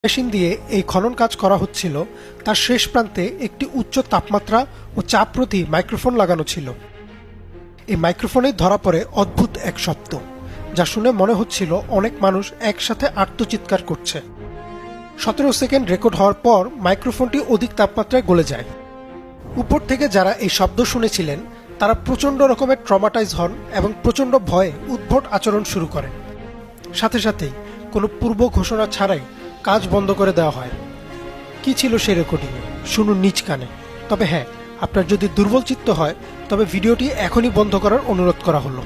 Machine দিয়ে এই খনন কাজ করা হচ্ছিল তার শেষ প্রান্তে একটি উচ্চ তাপমাত্রা ও চাপরোধী মাইক্রোফোন লাগানো ছিল। এই মাইক্রোফোনেই ধরা পড়ে অদ্ভুত এক শব্দ, যা শুনে মনে হচ্ছিল অনেক মানুষ একসাথে আর্তচিৎকার করছে। 17 সেকেন্ড রেকর্ড হওয়ার পর মাইক্রোফোনটি অধিক তাপমাত্রায় গলে যায়। উপর থেকে যারা এই শব্দ শুনেছিলেন তারা প্রচণ্ড রকমের ট্রমাটাইজ হন এবং প্রচণ্ড ভয়ে উদ্ভট আচরণ শুরু করেন। সাথে সাথেই কোনো পূর্ব ঘোষণা ছাড়াই কাজ বন্ধ করে দেওয়া হয়। কি ছিল সেই রেকর্ডিংয়ে শুনুন নিজ কানে। তবে হ্যাঁ, আপনার যদি দুর্বল চিত্ত হয় তবে ভিডিওটি এখনই বন্ধ করার অনুরোধ করা হলো।